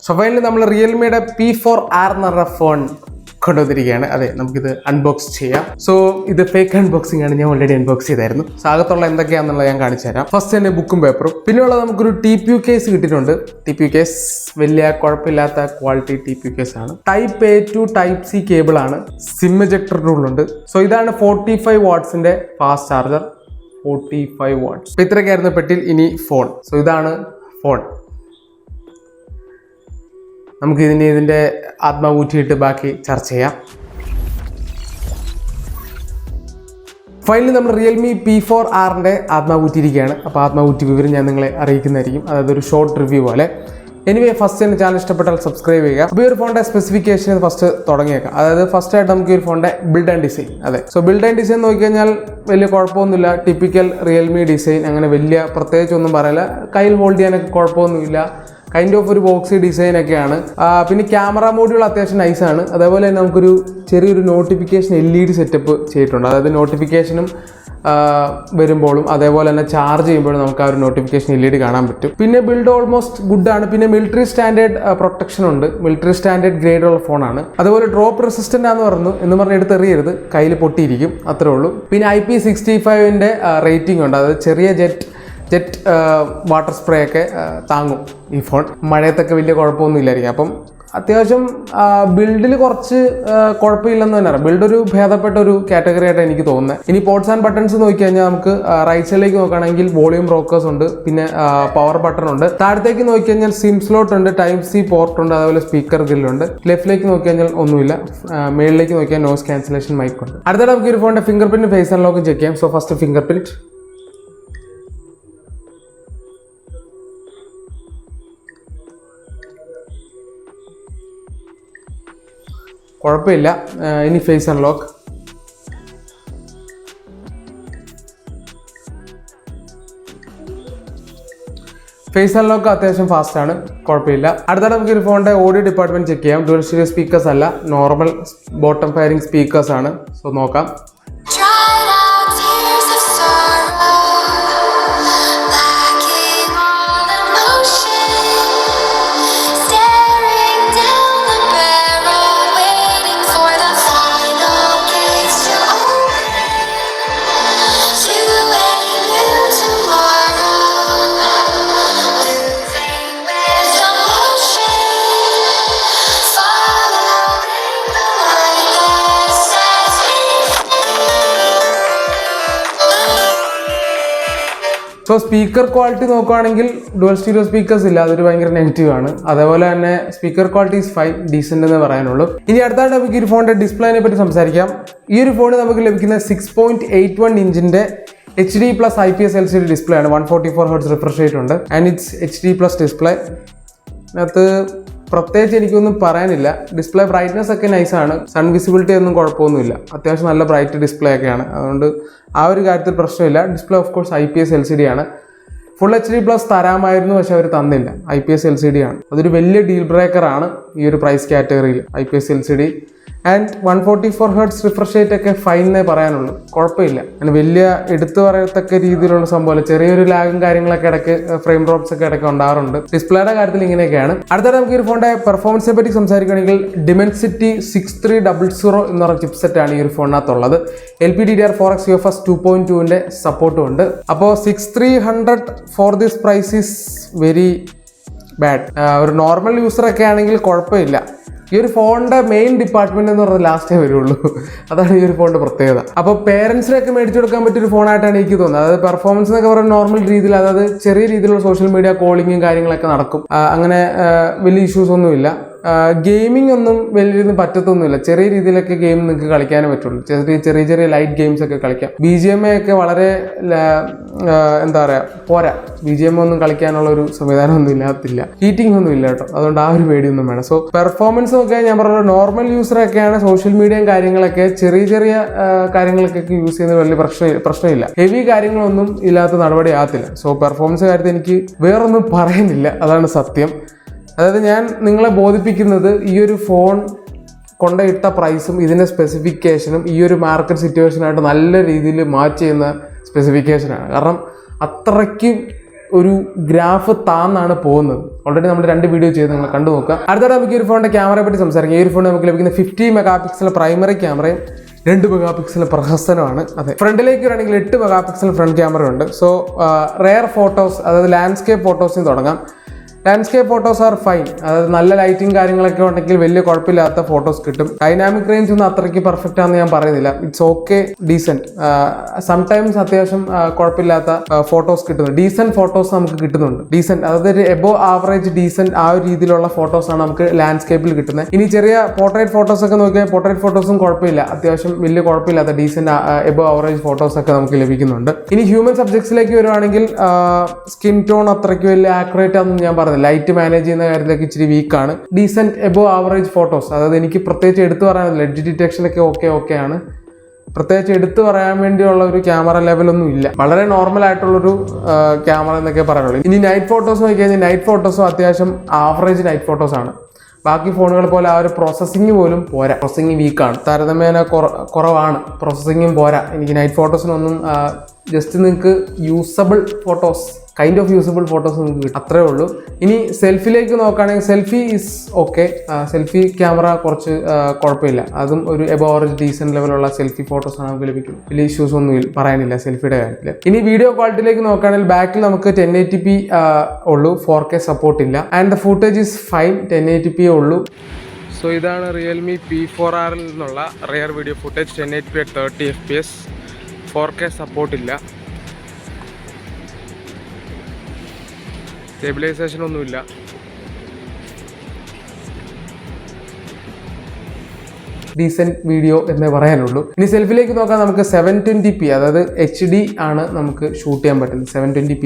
So finally നമ്മൾ റിയൽമിയുടെ P4R എന്ന് പറഞ്ഞ ഫോൺ കൊണ്ടുവന്നിരിക്കുകയാണ്. അതെ, നമുക്കിത് അൺബോക്സ് ചെയ്യാം. സോ ഇത് ഫേക്ക് അൺബോക്സിംഗ് ആണ്, ഞാൻ ഓൾറെഡി അൺബോക്സ് ചെയ്തായിരുന്നു. സോ അകത്തുള്ള എന്തൊക്കെയാണെന്നുള്ളത് ഞാൻ കാണിച്ചു തരാം. ഫസ്റ്റ് തന്നെ ബുക്കും പേപ്പറും, പിന്നെയുള്ളത് നമുക്കൊരു TPU കേസ് കിട്ടിയിട്ടുണ്ട്. TPU കേസ് വലിയ കുഴപ്പമില്ലാത്ത ക്വാളിറ്റി TPU കേസ് ആണ്. Type A to Type C cable ആണ്. സിം എജക്ടർ ടൂൾ ഉണ്ട്. സോ ഇതാണ് 45 വാട്ട്സിന്റെ ഫാസ്റ്റ് ചാർജർ. 45 വാട്ട്സ്. ഇത്രയൊക്കെയായിരുന്നു പെട്ടിയിൽ. ഇനി ഫോൺ. സോ ഇതാണ് ഫോൺ. നമുക്ക് ഇതിൻ്റെ ആത്മാവ് ഊറ്റിയിട്ട് ബാക്കി ചർച്ച ചെയ്യാം. ഫൈനലി നമ്മൾ റിയൽമി P4Rന്റെ ആത്മാവ് ഊറ്റിയിരിക്കുകയാണ്. അപ്പോൾ ആത്മാവ് ഊറ്റി വിവരം ഞാൻ നിങ്ങളെ അറിയിക്കുന്നതായിരിക്കും. അതായത് ഒരു ഷോർട്ട് റിവ്യൂ പോലെ. എനിവേ ഫസ്റ്റ് എൻ്റെ ചാനൽ ഇഷ്ടപ്പെട്ടാൽ സബ്സ്ക്രൈബ് ചെയ്യുക. അപ്പോൾ ഈ ഒരു ഫോണിൻ്റെ സ്പെസിഫിക്കേഷൻ ഫസ്റ്റ് തുടങ്ങിയേക്കാം. അതായത് ഫസ്റ്റ് ആയിട്ട് നമുക്ക് ഈ ഒരു ഫോണിൻ്റെ ബിൽഡ് ആൻഡ് ഡിസൈൻ. അതെ, സോ ബിൽഡ് ആൻഡ് ഡിസൈൻ നോക്കിക്കഴിഞ്ഞാൽ വലിയ കുഴപ്പമൊന്നുമില്ല. ടിപ്പിക്കൽ റിയൽമി ഡിസൈൻ, അങ്ങനെ വലിയ പ്രത്യേകിച്ചൊന്നും പറയില്ല. കയ്യിൽ ഹോൾഡ് ചെയ്യാനൊക്കെ കുഴപ്പമൊന്നുമില്ല. കൈൻഡ് ഓഫ് ഒരു ബോക്സി ഡിസൈൻ ഒക്കെയാണ്. പിന്നെ ക്യാമറ മോഡ്യൂൾ അത്യാവശ്യം നൈസാണ്. അതേപോലെ തന്നെ നമുക്കൊരു ചെറിയൊരു നോട്ടിഫിക്കേഷൻ LED സെറ്റപ്പ് ചെയ്തിട്ടുണ്ട്. അതായത് നോട്ടിഫിക്കേഷനും വരുമ്പോഴും അതേപോലെ തന്നെ ചാർജ് ചെയ്യുമ്പോഴും നമുക്ക് ആ ഒരു നോട്ടിഫിക്കേഷൻ LED കാണാൻ പറ്റും. പിന്നെ ബിൽഡ് ഓൾമോസ്റ്റ് ഗുഡ് ആണ്. പിന്നെ മിലിറ്ററി സ്റ്റാൻഡേർഡ് പ്രൊട്ടക്ഷൻ ഉണ്ട്. മിലിറ്ററി സ്റ്റാൻഡേർഡ് ഗ്രേഡ് ഉള്ള ഫോണാണ്. അതുപോലെ ഡ്രോപ്പ് റെസിസ്റ്റന്റ് ആണെന്ന് പറഞ്ഞു എന്ന് പറഞ്ഞ് എടുത്തെറിയരുത്, കയ്യിൽ പൊട്ടിയിരിക്കും, അത്രേ ഉള്ളൂ. പിന്നെ IP65ന്റെ റേറ്റിംഗ് ഉണ്ട്. അതായത് ചെറിയ ജെറ്റ് വാട്ടർ സ്പ്രേ ഒക്കെ താങ്ങും ഈ ഫോൺ. മഴയത്തൊക്കെ വലിയ കുഴപ്പമൊന്നും ഇല്ലായിരിക്കും. അപ്പം അത്യാവശ്യം ബിൽഡിൽ കുറച്ച് കുഴപ്പമില്ലെന്ന് തന്നെ പറയാം. ബിൽഡ് ഒരു ഭേദപ്പെട്ട ഒരു കാറ്റഗറി ആയിട്ട് എനിക്ക് തോന്നുന്നത്. ഇനി പോർട്സ് ആൻഡ് ബട്ടൺസ് നോക്കിക്കഴിഞ്ഞാൽ നമുക്ക് റൈറ്റ് സൈഡിലേക്ക് നോക്കുകയാണെങ്കിൽ വോളിയം റോക്കേഴ്സ് ഉണ്ട്. പിന്നെ പവർ ബട്ടൺ ഉണ്ട്. താഴത്തേക്ക് നോക്കിക്കഴിഞ്ഞാൽ സിം സ്ലോട്ട് ഉണ്ട്. Type C പോർട്ട് ഉണ്ട്. അതുപോലെ സ്പീക്കർ ഗ്രില്ലുണ്ട്. ലെഫ്റ്റിലേക്ക് നോക്കിക്കഴിഞ്ഞാൽ ഒന്നുമില്ല. മേളിലേക്ക് നോക്കിയാൽ നോയ്സ് ക്യാൻസലേഷൻ മൈക്ക് ഉണ്ട്. അടുത്ത നമുക്ക് ഈ ഫോണിന്റെ ഫിംഗർ പ്രിന്റ് ഫേസ് അൺലോക്കും ചെക്ക് ചെയ്യാം. So first finger print. കുഴപ്പമില്ല. ഇനി ഫേസ് അൺലോക്ക്. ഫേസ് അൺലോക്ക് അത്യാവശ്യം ഫാസ്റ്റ് ആണ്, കുഴപ്പമില്ല. അടുത്ത നമുക്ക് ഈ ഫോണിന്റെ ഓഡിയോ ഡിപ്പാർട്ട്മെന്റ് ചെക്ക് ചെയ്യാം. ഡ്യുവൽ സ്റ്റീരിയോ സ്പീക്കേഴ്സ് അല്ല, നോർമൽ ബോട്ടം ഫയറിംഗ് സ്പീക്കേഴ്സ് ആണ്. സോ നോക്കാം. സോ സ്പീക്കർ ക്വാളിറ്റി നോക്കുകയാണെങ്കിൽ ഡുവൽ സ്റ്റീരിയോ സ്പീക്കേഴ്സ് ഇല്ല, അതൊരു ഭയങ്കര നെഗറ്റീവ് ആണ്. അതേപോലെ തന്നെ speaker quality is fine, decent എന്ന് പറയാനുള്ളൂ. ഇനി അടുത്തായിട്ട് നമുക്ക് ഈ ഫോണിന്റെ ഡിസ്പ്ലേനെ പറ്റി സംസാരിക്കാം. ഈ ഒരു ഫോൺ നമുക്ക് ലഭിക്കുന്ന 6.81 ഇഞ്ചിന്റെ HD+ IPS LCD ഡിസ്പ്ലേ ആണ്. 144 Hz റിഫ്രഷ് റേറ്റ് ഉണ്ട്. And it's HD+ display. അതിനകത്ത് പ്രത്യേകിച്ച് എനിക്കൊന്നും പറയാനില്ല. ഡിസ്പ്ലേ ബ്രൈറ്റ്നസ് ഒക്കെ നൈസാണ്. സൺ വിസിബിലിറ്റി ഒന്നും കുഴപ്പമൊന്നുമില്ല. അത്യാവശ്യം നല്ല ബ്രൈറ്റ് ഡിസ്പ്ലേ ഒക്കെയാണ്. അതുകൊണ്ട് ആ ഒരു കാര്യത്തിൽ പ്രശ്നമില്ല. Display of course IPS LCD ആണ്. ഫുൾ HD+ തരാമായിരുന്നു, പക്ഷെ അവർ തന്നില്ല. IPS LCD ആണ്. അതൊരു വലിയ ഡീൽ ബ്രേക്കർ ആണ് ഈ ഒരു പ്രൈസ് കാറ്റഗറിയിൽ. IPS LCD and 144 Hz refresh rate ഒക്കെ ഫൈനേ പറയാനുള്ളൂ, കുഴപ്പമില്ല. അങ്ങനെ വലിയ എടുത്തു പറയത്തക്ക രീതിയിലുള്ള സംഭവം. ചെറിയൊരു ലാഗും കാര്യങ്ങളൊക്കെ ഇടയ്ക്ക് ഫ്രെയിം ഡ്രോപ്സ് ഒക്കെ ഇടയ്ക്ക് ഉണ്ടാകാറുണ്ട്. ഡിസ്പ്ലേയുടെ കാര്യത്തിൽ ഇങ്ങനെയൊക്കെയാണ്. അടുത്തായിട്ട് നമുക്ക് ഈ ഫോണിന്റെ പെർഫോമൻസിനെ പറ്റി സംസാരിക്കുകയാണെങ്കിൽ Dimensity 6300 എന്ന് പറഞ്ഞ ചിപ്സെറ്റ് ആണ് ഈ ഒരു ഫോണിനകത്തുള്ളത്. LPDDR4X UFS 2.2ന്റെ സപ്പോർട്ടും ഉണ്ട്. അപ്പോൾ 6300 for this price is very bad. ഒരു നോർമൽ യൂസറൊക്കെ ആണെങ്കിൽ കുഴപ്പമില്ല. ഈ ഒരു ഫോണിന്റെ മെയിൻ ഡിപ്പാർട്ട്മെന്റ് എന്ന് പറഞ്ഞാൽ ലാസ്റ്റേ വരുള്ളൂ. അതാണ് ഈ ഒരു ഫോണിന്റെ പ്രത്യേകത. അപ്പോൾ പേരൻസിനൊക്കെ മേടിച്ചു കൊടുക്കാൻ പറ്റിയൊരു ഫോണായിട്ടാണ് എനിക്ക് തോന്നുന്നത്. അതായത് പെർഫോമൻസ് എന്നൊക്കെ പറയുന്ന നോർമൽ രീതിയിൽ, അതായത് ചെറിയ രീതിയിലുള്ള സോഷ്യൽ മീഡിയ കോളിങ്ങും കാര്യങ്ങളൊക്കെ നടക്കും. അങ്ങനെ വലിയ ഇഷ്യൂസ് ഒന്നുമില്ല. ഗെയിമിംഗ് ഒന്നും വലിയ പറ്റത്തൊന്നുമില്ല. ചെറിയ രീതിയിലൊക്കെ ഗെയിം നിങ്ങൾക്ക് കളിക്കാനേ പറ്റുള്ളൂ. ചെറിയ ലൈറ്റ് ഗെയിംസ് ഒക്കെ കളിക്കാം. BGMI ഒക്കെ വളരെ എന്താ പറയുക പോരാ. BGMI ഒന്നും കളിക്കാനുള്ള ഒരു സംവിധാനം ഒന്നും ഇല്ലാത്തില്ല. ഹീറ്റിംഗ് ഒന്നും ഇല്ല കേട്ടോ. അതുകൊണ്ട് ആ ഒരു പേടിയൊന്നും വേണം. സോ പെർഫോമൻസ് ഒക്കെ ഞാൻ പറഞ്ഞ നോർമൽ യൂസറൊക്കെയാണ് സോഷ്യൽ മീഡിയയും കാര്യങ്ങളൊക്കെ ചെറിയ കാര്യങ്ങളൊക്കെ യൂസ് ചെയ്യുന്നത് വലിയ പ്രശ്നമില്ല. ഹെവി കാര്യങ്ങളൊന്നും ഇല്ലാത്ത നടപടി ആകത്തില്ല. സോ പെർഫോമൻസ് കാര്യത്തിൽ എനിക്ക് വേറൊന്നും പറയുന്നില്ല, അതാണ് സത്യം. അതായത് ഞാൻ നിങ്ങളെ ബോധിപ്പിക്കുന്നത് ഈ ഒരു ഫോൺ കൊണ്ടിട്ട പ്രൈസും ഇതിൻ്റെ സ്പെസിഫിക്കേഷനും ഈ ഒരു മാർക്കറ്റ് സിറ്റുവേഷനായിട്ട് നല്ല രീതിയിൽ മാച്ച് ചെയ്യുന്ന സ്പെസിഫിക്കേഷനാണ്. കാരണം അത്രയ്ക്കും ഒരു ഗ്രാഫ് താന്നാണ് പോകുന്നത്. ഓൾറെഡി നമ്മൾ 2 വീഡിയോ ചെയ്ത് നിങ്ങൾ കണ്ടു നോക്കുക. അടുത്ത നമുക്ക് ഈ ഒരു ഫോണിന്റെ ക്യാമറയെ പറ്റി സംസാരിക്കാം. ഈ ഒരു ഫോൺ നമുക്ക് ലഭിക്കുന്ന 50 മെഗാ പിക്സൽ പ്രൈമറി ക്യാമറയും 2 മെഗാ പിക്സൽ പ്രഹസനമാണ്. അതെ, ഫ്രണ്ടിലേക്ക് വരികയാണെങ്കിൽ 8 മെഗാ പിക്സൽ ഫ്രണ്ട് ക്യാമറ ഉണ്ട്. സോ റെയർ ഫോട്ടോസ്, അതായത് ലാൻഡ്സ്കേപ്പ് ഫോട്ടോസിന് തുടങ്ങാം. ലാൻഡ്സ്കേപ്പ് ഫോട്ടോസ് ആർ ഫൈൻ, അതായത് നല്ല ലൈറ്റിംഗ് കാര്യങ്ങളൊക്കെ ഉണ്ടെങ്കിൽ വലിയ കുഴപ്പമില്ലാത്ത ഫോട്ടോസ് കിട്ടും. ഡൈനാമിക് റേഞ്ച് ഒന്നും അത്രയ്ക്ക് പെർഫെക്റ്റ് ആണെന്ന് ഞാൻ പറയുന്നില്ല. It's okay, decent. സംടൈംസ് അത്യാവശ്യം കുഴപ്പമില്ലാത്ത ഫോട്ടോസ് കിട്ടുന്നു. ഡീസെന്റ് ഫോട്ടോസ് നമുക്ക് കിട്ടുന്നുണ്ട്. ഡീസെന്റ്, അതായത് ഒരു എബോ ആവറേജ് ഡീസെന്റ് ആ ഒരു രീതിയിലുള്ള ഫോട്ടോസ് ആണ് നമുക്ക് ലാൻഡ്സ്കേപ്പിൽ കിട്ടുന്നത്. ഇനി ചെറിയ പോർട്രേറ്റ് ഫോട്ടോസ് ഒക്കെ നോക്കിയാൽ പോർട്രേറ്റ് ഫോട്ടോസും കുഴപ്പമില്ല, അത്യാവശ്യം വലിയ കുഴപ്പമില്ലാത്ത ഡീസെന്റ് എബോ ആവറേജ് ഫോട്ടോസ് ഒക്കെ നമുക്ക് ലഭിക്കുന്നുണ്ട്. ഇനി ഹ്യൂമൻ സബ്ജക്ട്സിലേക്ക് വരുവാണെങ്കിൽ സ്കിൻ ടോൺ അത്രയ്ക്ക് വലിയ ആക്യുറേറ്റ് ആണെന്ന് ഞാൻ പറഞ്ഞു. ലൈറ്റ് മാനേജ് ചെയ്യുന്ന കാര്യത്തിലേക്ക് ഇച്ചിരി വീക്കാണ്. ഡീസെന്റ് എബോ ആവറേജ് ഫോട്ടോസ്, അതായത് എനിക്ക് പ്രത്യേകിച്ച് എടുത്തു പറയാനില്ല. എഡ്ജ് ഡിറ്റക്ഷനൊക്കെ ഓക്കെ ആണ്. പ്രത്യേകിച്ച് എടുത്തു പറയാൻ വേണ്ടിയുള്ള ഒരു ക്യാമറ ലെവലൊന്നും ഇല്ല. വളരെ നോർമൽ ആയിട്ടുള്ളൊരു ക്യാമറ എന്നൊക്കെ പറയാനുള്ളൂ. ഇനി നൈറ്റ് ഫോട്ടോസ് നോക്കി കഴിഞ്ഞാൽ നൈറ്റ് ഫോട്ടോസും അത്യാവശ്യം ആവറേജ് നൈറ്റ് ഫോട്ടോസ് ആണ്. ബാക്കി ഫോണുകൾ പോലെ ആ ഒരു പ്രോസസ്സിങ് പോലും പോരാ. പ്രോസസ്സിങ് വീക്കാണ്, താരതമ്യേന കുറവാണ്. പ്രോസസ്സിങ്ങും പോരാ. എനിക്ക് നൈറ്റ് ഫോട്ടോസിനൊന്നും ജസ്റ്റ് നിങ്ങൾക്ക് usable photos, kind of usable photos നിങ്ങൾക്ക് കിട്ടും, അത്രേ ഉള്ളൂ. ഇനി സെൽഫിയിലേക്ക് നോക്കുകയാണെങ്കിൽ selfie is okay. Selfie camera കുറച്ച് കുഴപ്പമില്ല. അതും ഒരു എബോ ആവറേജ് ഡീസെന്റ് ലെവലുള്ള സെൽഫി ഫോട്ടോസ് ആണ് നമുക്ക് ലഭിക്കും. വലിയ ഇഷ്യൂസ് ഒന്നും പറയാനില്ല സെൽഫിയുടെ കാര്യത്തിൽ. ഇനി വീഡിയോ ക്വാളിറ്റിയിലേക്ക് നോക്കുകയാണെങ്കിൽ ബാക്കിൽ നമുക്ക് 1080p ഉള്ളൂ, 4K സപ്പോർട്ട് ഇല്ല. And the footage is fine, 1080p ഉള്ളൂ. സോ ഇതാണ് റിയൽമി P4R നിന്നുള്ള rear video footage. 1080p at 30 fps, 4K support ഇല്ല, സ്റ്റെബിലൈസേഷൻ ഒന്നുമില്ല. ഡീസെന്റ് വീഡിയോ എന്നേ പറയാനുള്ളൂ. ഇനി സെൽഫിലേക്ക് നോക്കാൻ നമുക്ക് 720p, അതായത് HD ആണ് നമുക്ക് ഷൂട്ട് ചെയ്യാൻ പറ്റുന്നത്, 720p.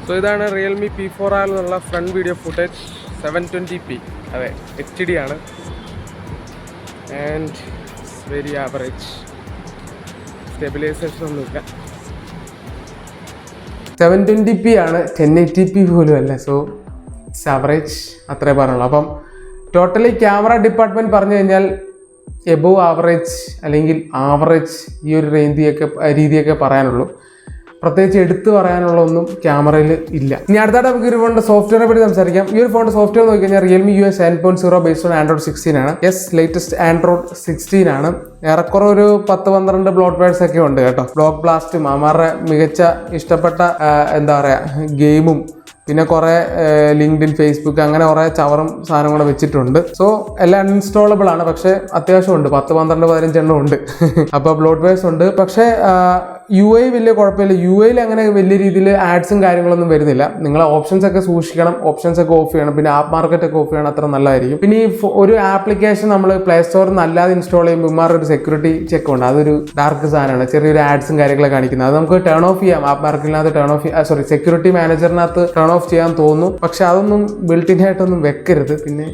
സോ ഇതാണ് റിയൽമി P4R എന്നുള്ള ഫ്രണ്ട് വീഡിയോ ഫുട്ടേജ്, 720p. അതെ, HD ആണ്. ആൻഡ് വെരി ആവറേജ്, സ്റ്റെബിലൈസേഷൻ ഒന്നുമില്ല. 720p ആണ്, 1080p പോലും അല്ല. സോ ഇറ്റ്സ് ആവറേജ്, അത്രേ പറയുള്ളൂ. അപ്പം ടോട്ടലി ക്യാമറ ഡിപ്പാർട്ട്മെന്റ് പറഞ്ഞു കഴിഞ്ഞാൽ എബോവ് ആവറേജ് അല്ലെങ്കിൽ ആവറേജ്, ഈ ഒരു രീതിയൊക്കെ പറയാനുള്ളൂ. പ്രത്യേകിച്ച് എടുത്തു പറയാനുള്ള ഒന്നും ക്യാമറയിൽ ഇല്ല. ഇനി അടുത്തായിട്ട് നമുക്ക് ഒരു ഫോണിന്റെ സോഫ്റ്റ്വെയറെ പറ്റി സംസാരിക്കാം. ഈ ഒരു ഫോണിന്റെ സോഫ്റ്റ്വെയർ നോക്കി കഴിഞ്ഞാൽ Realme US 7.0 based on Android 16 ആണ്. ലേറ്റസ്റ്റ് ആൻഡ്രോയിഡ് 16 ആണ്. ഏറെക്കുറെ ഒരു 10-12 ബ്ലോട്ട് വേർഡ്സ് ഒക്കെ ഉണ്ട് കേട്ടോ. ബ്ലോക്ക് ബ്ലാസ്റ്റും അമാരുടെ മികച്ച ഇഷ്ടപ്പെട്ട എന്താ പറയാ ഗെയിമും പിന്നെ കുറെ ലിങ്ക്ഡിൻ, ഫേസ്ബുക്ക് അങ്ങനെ കുറെ ചവറും സാധനം കൂടെ വെച്ചിട്ടുണ്ട്. സോ എല്ലാം അൺഇൻസ്റ്റാളബിൾ ആണ്. പക്ഷെ അത്യാവശ്യം ഉണ്ട്, 10-12-15 എണ്ണം ഉണ്ട്. അപ്പോൾ ബ്ലോട്ട് വേഴ്സ് ഉണ്ട്. പക്ഷേ UI വലിയ കുഴപ്പമില്ല. UIയിൽ അങ്ങനെ വലിയ രീതിയിൽ ആഡ്സും കാര്യങ്ങളൊന്നും വരുന്നില്ല. നിങ്ങൾ ഓപ്ഷൻസ് ഒക്കെ സൂക്ഷിക്കണം, ഓപ്ഷൻസ് ഒക്കെ ഓഫ് ചെയ്യണം, പിന്നെ ആപ്പ് മാർക്കറ്റ് ഒക്കെ ഓഫ് ചെയ്യണം, അത്ര നല്ലതായിരിക്കും. പിന്നെ ഈ ഒരു ആപ്ലിക്കേഷൻ നമ്മൾ പ്ലേ സ്റ്റോറിൽ നിന്ന് അല്ലാതെ ഇൻസ്റ്റാൾ ചെയ്യുമ്പോൾ ഇമാരുടെ ഒരു സെക്യൂരിറ്റി ചെക്ക് ഉണ്ട്. അതൊരു ഡാർക്ക് സാധനമാണ്, ചെറിയൊരു ആഡ്സും കാര്യങ്ങളൊക്കെ കാണിക്കുന്നത്. അത് നമുക്ക് ടേൺ ഓഫ് ചെയ്യാം, ആപ്പ് മാർക്കറ്റിനകത്ത് ടേൺ ഓഫ് സെക്യൂരിറ്റി മാനേജറിനകത്ത് ടേൺ ഓഫ് ചെയ്യാൻ തോന്നുന്നു. പക്ഷെ അതൊന്നും ബിൽട്ടിൻ ആയിട്ടൊന്നും വെക്കരുത്. പിന്നെ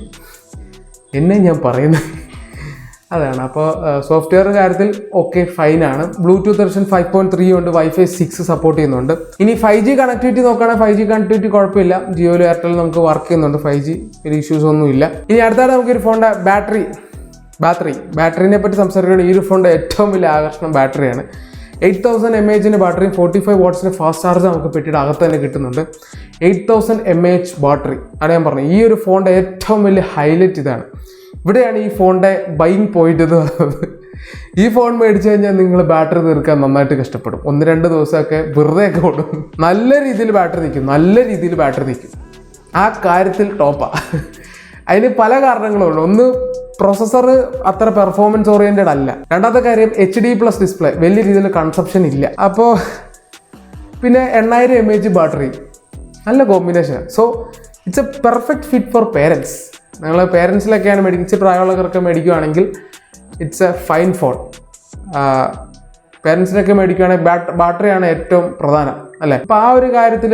എന്നെ ഞാൻ പറയുന്നത് അതാണ്. അപ്പോൾ സോഫ്റ്റ്വെയർ കാര്യത്തിൽ ഓക്കെ, ഫൈനാണ്. ബ്ലൂടൂത്ത് വെർഷൻ 5.3 ഉണ്ട്, Wi-Fi 6 സപ്പോർട്ട് ചെയ്യുന്നുണ്ട്. ഇനി 5G കണക്ടിവിറ്റി നോക്കുകയാണെങ്കിൽ 5G കണക്ടിവിറ്റി കുഴപ്പമില്ല. ജിയോയിലും എയർടെലും നമുക്ക് വർക്ക് ചെയ്യുന്നുണ്ട് 5G, വലിയ ഇഷ്യൂസ് ഒന്നും ഇല്ല. ഇനി അടുത്തായിട്ട് നമുക്ക് ഒരു ഫോണിന്റെ ബാറ്ററിനെ പറ്റി സംസാരിക്കുകയാണെങ്കിൽ ഈ ഒരു ഫോണിന്റെ ഏറ്റവും വലിയ ആകർഷണം ബാറ്ററിയാണ്. 8000 mAh ബാറ്ററിയും 45 വാട്ട്സിന് ഫാസ്റ്റ് ചാർജ് നമുക്ക് പെട്ടിയുടെ അകത്ത് തന്നെ കിട്ടുന്നുണ്ട്. 8000 mAh ബാറ്ററി ആണ് ഞാൻ പറഞ്ഞത്. ഈ ഒരു ഫോണിന്റെ ഏറ്റവും വലിയ ഹൈലൈറ്റ് ഇതാണ്. ഇവിടെയാണ് ഈ ഫോണിന്റെ ബൈങ് പോയിന്റ് എന്ന് പറയുന്നത്. ഈ ഫോൺ മേടിച്ചു കഴിഞ്ഞാൽ നിങ്ങൾ ബാറ്ററി തീർക്കാൻ നന്നായിട്ട് കഷ്ടപ്പെടും. 1-2 ദിവസമൊക്കെ വെറുതെ ഒക്കെ ഓടും. നല്ല രീതിയിൽ ബാറ്ററി നിൽക്കും. ആ കാര്യത്തിൽ ടോപ്പാ. അതിന് പല കാരണങ്ങളുണ്ട്. ഒന്ന്, പ്രോസസ്സർ അത്ര പെർഫോമൻസ് ഓറിയന്റഡ് അല്ല. രണ്ടാമത്തെ കാര്യം HD+ ഡിസ്പ്ലേ, വലിയ രീതിയിൽ കൺസപ്ഷൻ ഇല്ല. അപ്പോൾ പിന്നെ 8000 mAh ബാറ്ററി, നല്ല combination. So it's A perfect fit for parents. നിങ്ങൾ പേരൻസിലൊക്കെയാണ് മേടിച്ച് പ്രായമുള്ളവർക്ക് മേടിക്കുകയാണെങ്കിൽ ഇറ്റ്സ് എ ഫൈൻ ഫോൺ. പേരൻസിനൊക്കെ മേടിക്കുകയാണെങ്കിൽ ബാറ്ററിയാണ് ഏറ്റവും പ്രധാനം, അല്ലേ? അപ്പോൾ ആ ഒരു കാര്യത്തിൽ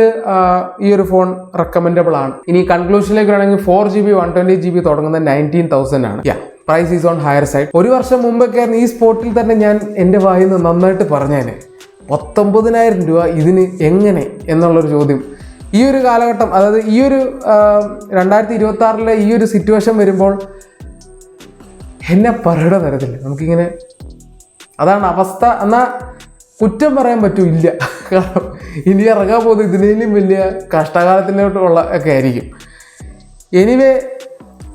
ഈ ഒരു ഫോൺ റെക്കമെൻഡബിൾ ആണ്. ഇനി കൺക്ലൂഷനിലേക്ക് ആണെങ്കിൽ 4GB 120GB തുടങ്ങുന്നത് 19,000 ആണ്. Price is on higher side. ഒരു വർഷം മുമ്പൊക്കെ ഈ സ്പോട്ടിൽ തന്നെ ഞാൻ എൻ്റെ വായിൽ നിന്ന് നന്നായിട്ട് പറഞ്ഞേനെ 19,000 രൂപ ഇതിന് എങ്ങനെ എന്നുള്ളൊരു ചോദ്യം. ഈ ഒരു കാലഘട്ടം, അതായത് ഈ ഒരു 2026 ഈ ഒരു സിറ്റുവേഷൻ വരുമ്പോൾ എന്നെ പറയുടെ തരത്തില്ല. നമുക്കിങ്ങനെ അതാണ് അവസ്ഥ. എന്നാൽ കുറ്റം പറയാൻ പറ്റൂല്ല. കാരണം ഇനി ഇറങ്ങാൻ പോകുന്നത് ഇതിനേലും വലിയ കഷ്ടകാലത്തിലോട്ടുള്ള ഒക്കെ ആയിരിക്കും. എനിവേ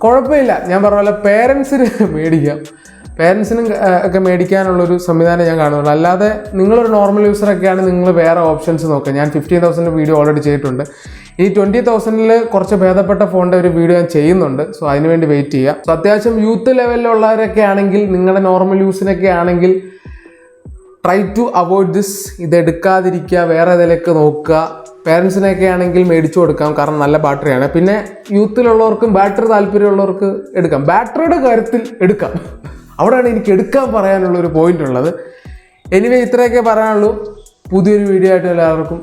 കുഴപ്പമില്ല, ഞാൻ പറഞ്ഞ പോലെ പേരൻസിന് മേടിക്കാം, പേരൻസിനും ഒക്കെ മേടിക്കാനുള്ളൊരു സംവിധാനം ഞാൻ കാണുന്നുള്ളൂ. അല്ലാതെ നിങ്ങളൊരു നോർമൽ യൂസറൊക്കെയാണ് നിങ്ങൾ വേറെ ഓപ്ഷൻസ് നോക്കുക. ഞാൻ 15,000 വീഡിയോ ഓൾറെഡി ചെയ്തിട്ടുണ്ട്. ഈ 20,000 കുറച്ച് ഭേദപ്പെട്ട ഫോണിൻ്റെ ഒരു വീഡിയോ ഞാൻ ചെയ്യുന്നുണ്ട്. സോ അതിനുവേണ്ടി വെയിറ്റ് ചെയ്യുക. സോ അത്യാവശ്യം യൂത്ത് ലെവലിലുള്ളവരൊക്കെ ആണെങ്കിൽ, നിങ്ങളുടെ നോർമൽ യൂസിനൊക്കെ ആണെങ്കിൽ ട്രൈ ടു അവോയ്ഡ് ദിസ്. ഇത് എടുക്കാതിരിക്കുക, വേറെ ഇതിലേക്ക് നോക്കുക. പേരൻസിനൊക്കെ ആണെങ്കിൽ മേടിച്ചു കൊടുക്കാം, കാരണം നല്ല ബാറ്ററിയാണ്. പിന്നെ യൂത്തിലുള്ളവർക്കും ബാറ്ററി താല്പര്യമുള്ളവർക്ക് എടുക്കാം. ബാറ്ററിയുടെ കാര്യത്തിൽ എടുക്കാം, അവിടെയാണ് എനിക്ക് എടുക്കാൻ പറയാനുള്ളൊരു പോയിന്റ് ഉള്ളത്. എനിവേ ഇത്രയൊക്കെ പറയാനുള്ളൂ. പുതിയൊരു വീഡിയോ ആയിട്ട് എല്ലാവർക്കും